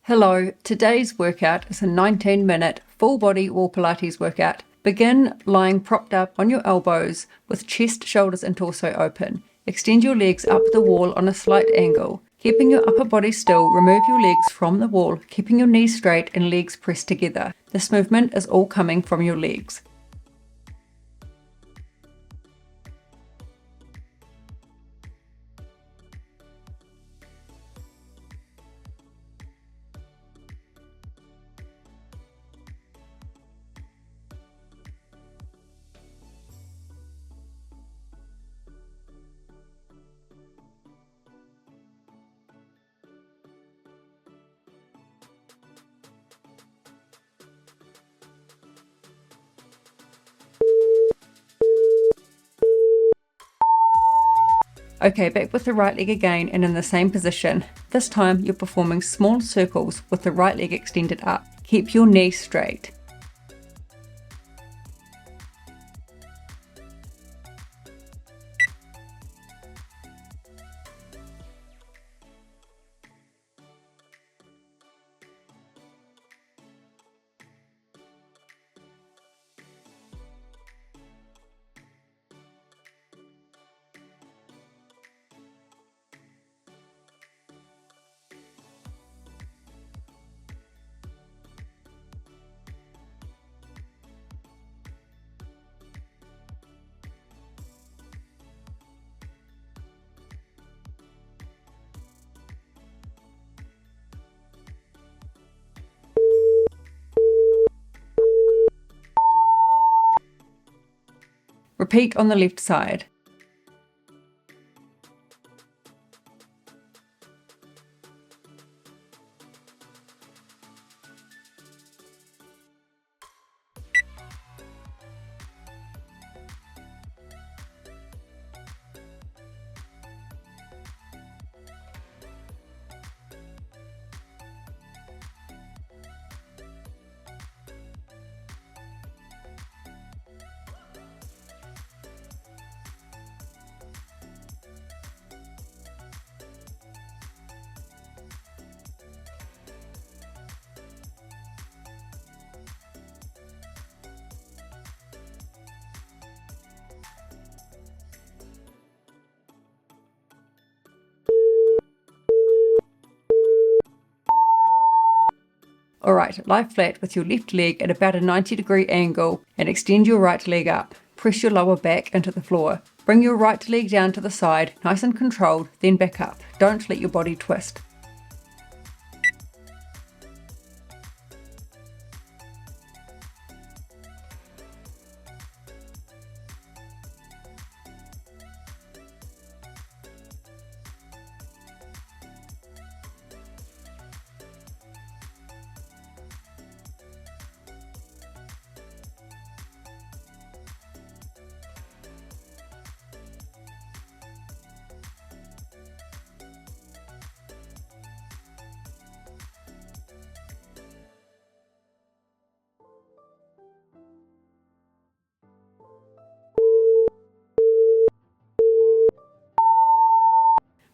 Hello, today's workout is a 19-minute full body wall Pilates workout. Begin lying propped up on your elbows with chest, shoulders and torso open. Extend your legs up the wall on a slight angle. Keeping your upper body still, remove your legs from the wall, keeping your knees straight and legs pressed together. This movement is all coming from your legs. Okay, back with the right leg again and in the same position. This time you're performing small circles with the right leg extended up. Keep your knees straight. Repeat on the left side. Alright, lie flat with your left leg at about a 90-degree angle and extend your right leg up. Press your lower back into the floor. Bring your right leg down to the side, nice and controlled, then back up. Don't let your body twist.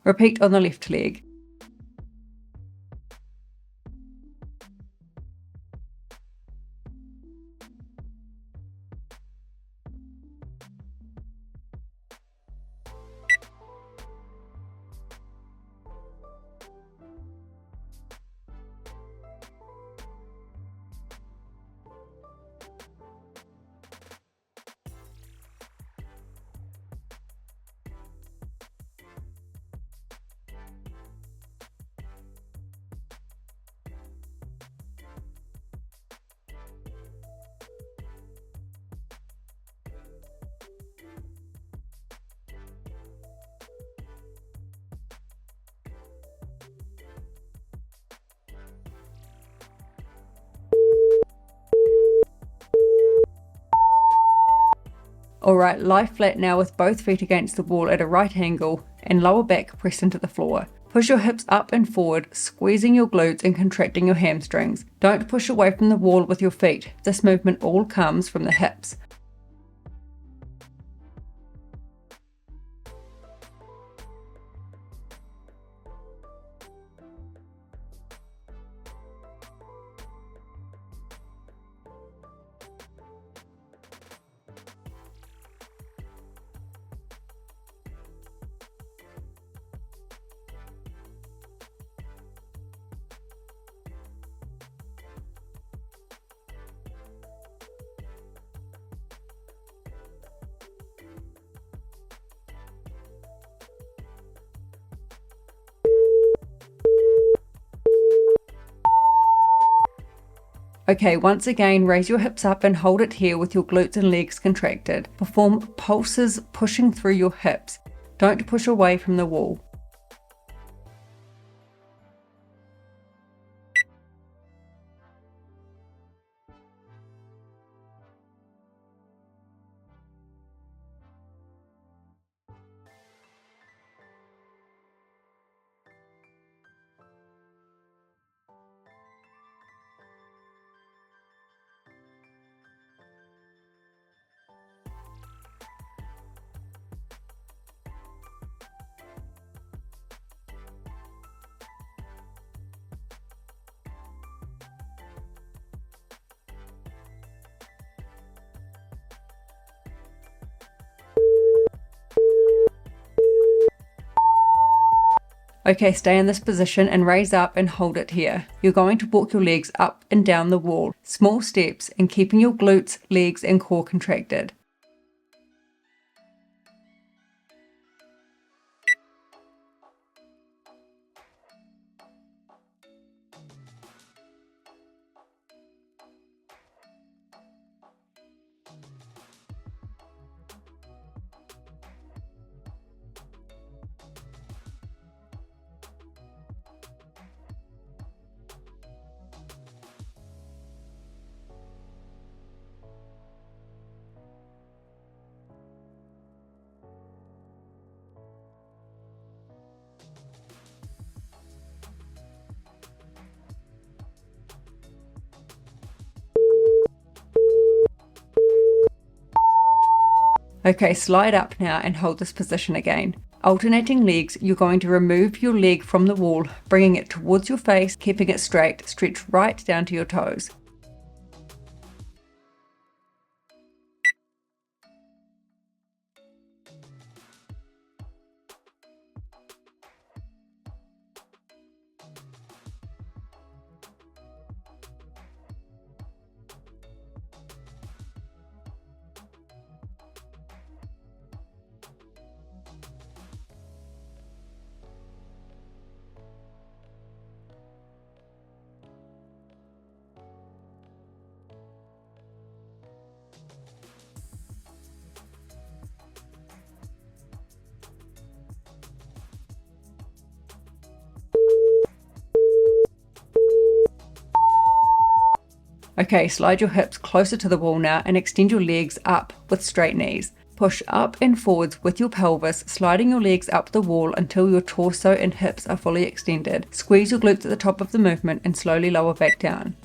Repeat on the left leg. Alright, lie flat now with both feet against the wall at a right angle and lower back pressed into the floor. Push your hips up and forward, squeezing your glutes and contracting your hamstrings. Don't push away from the wall with your feet. This movement all comes from the hips. Okay, once again, raise your hips up and hold it here with your glutes and legs contracted. Perform pulses pushing through your hips. Don't push away from the wall. Okay, stay in this position and raise up and hold it here. You're going to walk your legs up and down the wall, small steps, and keeping your glutes, legs, and core contracted. Okay, slide up now and hold this position again. Alternating legs, you're going to remove your leg from the wall, bringing it towards your face, keeping it straight, stretch right down to your toes. Okay, slide your hips closer to the wall now and extend your legs up with straight knees. Push up and forwards with your pelvis, sliding your legs up the wall until your torso and hips are fully extended. Squeeze your glutes at the top of the movement and slowly lower back down.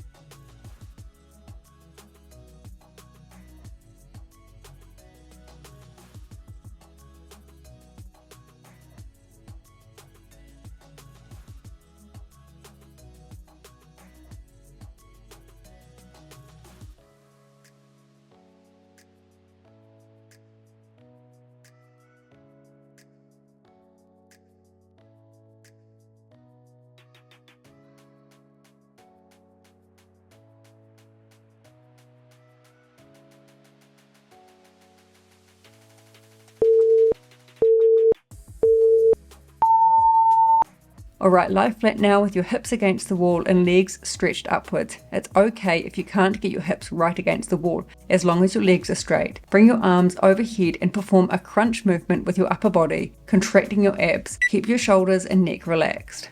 Alright, lie flat now with your hips against the wall and legs stretched upwards. It's okay if you can't get your hips right against the wall, as long as your legs are straight. Bring your arms overhead and perform a crunch movement with your upper body, contracting your abs. Keep your shoulders and neck relaxed.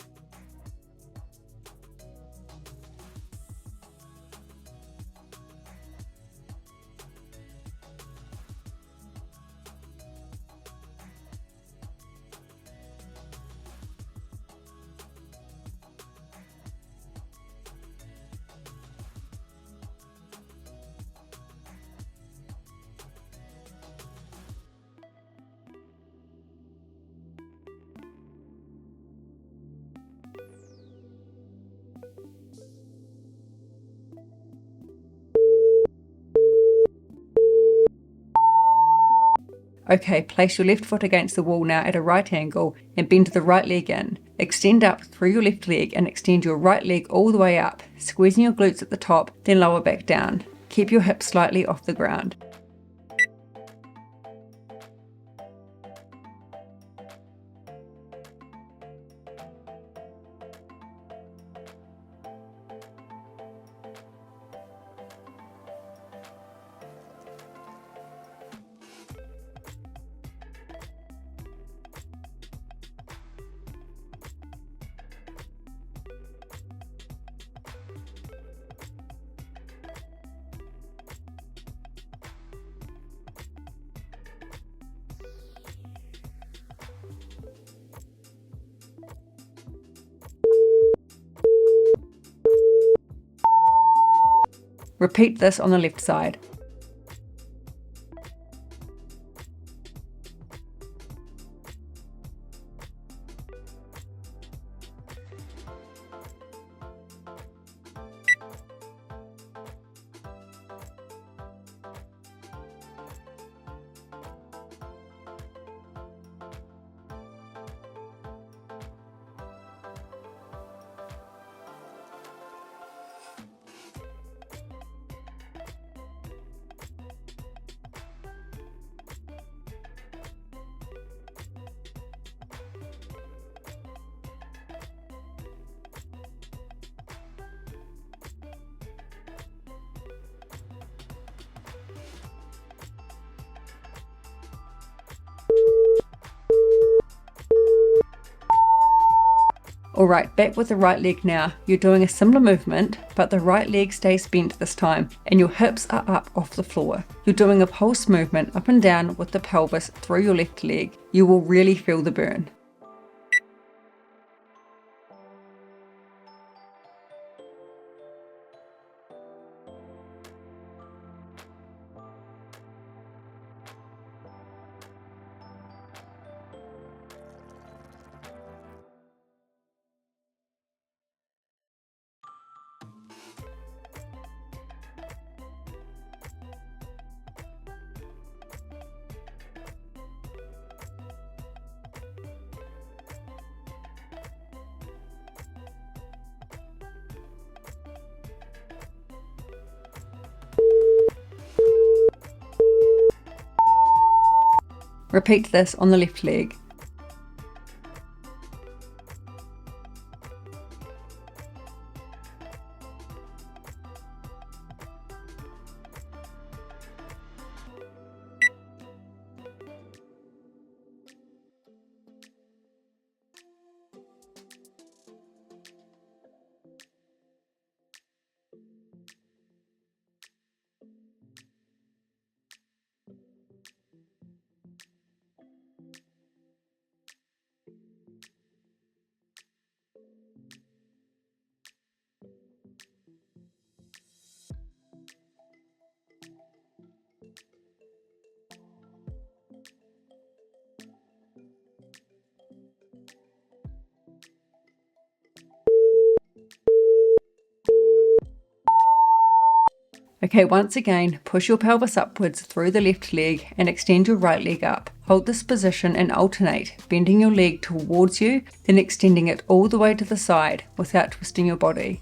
Okay, place your left foot against the wall now at a right angle and bend the right leg in. Extend up through your left leg and extend your right leg all the way up, squeezing your glutes at the top, then lower back down. Keep your hips slightly off the ground. Repeat this on the left side. Alright, back with the right leg now. You're doing a similar movement, but the right leg stays bent this time, and your hips are up off the floor. You're doing a pulse movement up and down with the pelvis through your left leg. You will really feel the burn. Repeat this on the left leg. Okay, once again, push your pelvis upwards through the left leg and extend your right leg up. Hold this position and alternate, bending your leg towards you, then extending it all the way to the side without twisting your body.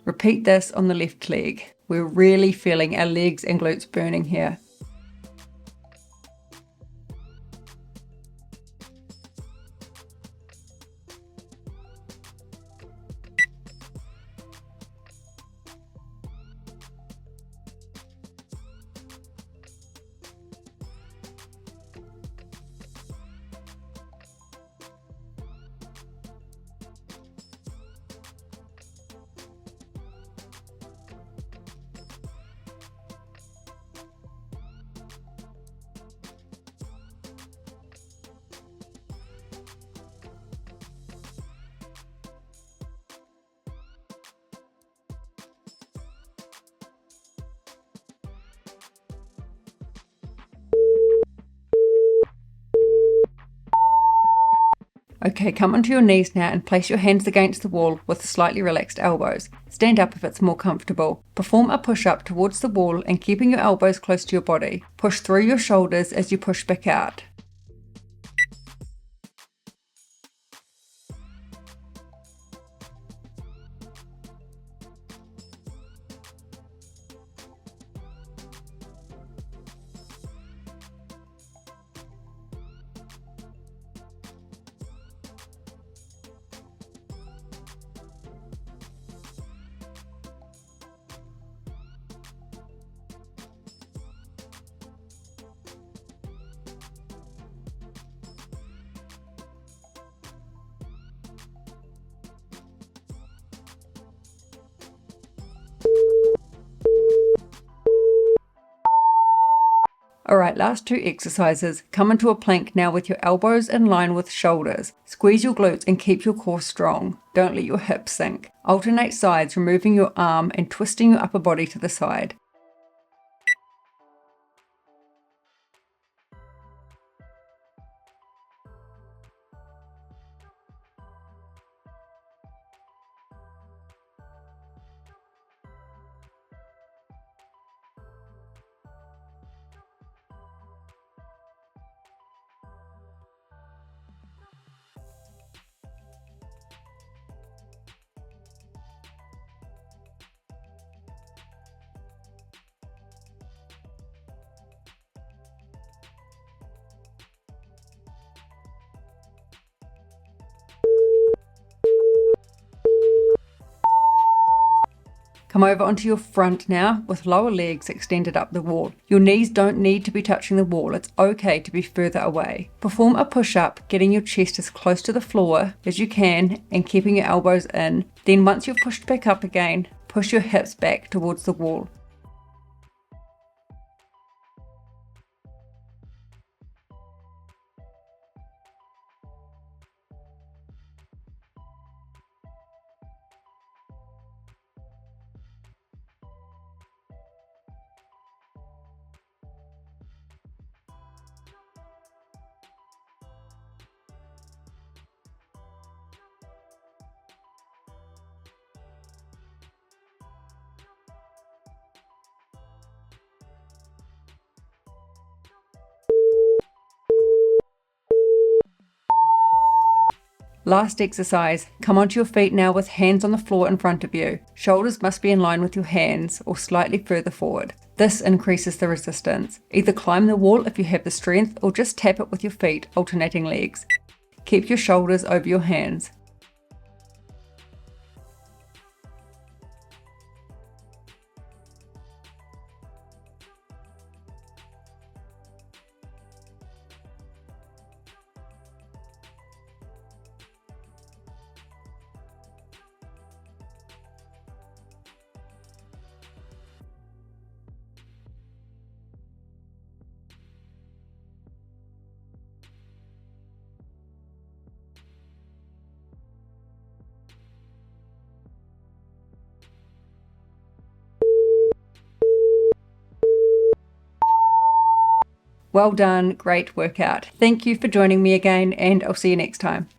Repeat this on the left leg. We're really feeling our legs and glutes burning here. Okay, come onto your knees now and place your hands against the wall with slightly relaxed elbows. Stand up if it's more comfortable. Perform a push-up towards the wall and keeping your elbows close to your body. Push through your shoulders as you push back out. Alright, last two exercises. Come into a plank now with your elbows in line with shoulders. Squeeze your glutes and keep your core strong. Don't let your hips sink. Alternate sides, removing your arm and twisting your upper body to the side. Come over onto your front now with lower legs extended up the wall. Your knees don't need to be touching the wall, it's okay to be further away. Perform a push-up, getting your chest as close to the floor as you can and keeping your elbows in. Then once you've pushed back up again, push your hips back towards the wall. Last exercise, come onto your feet now with hands on the floor in front of you. Shoulders must be in line with your hands or slightly further forward. This increases the resistance. Either climb the wall if you have the strength or just tap it with your feet, alternating legs. Keep your shoulders over your hands. Well done, great workout. Thank you for joining me again, and I'll see you next time.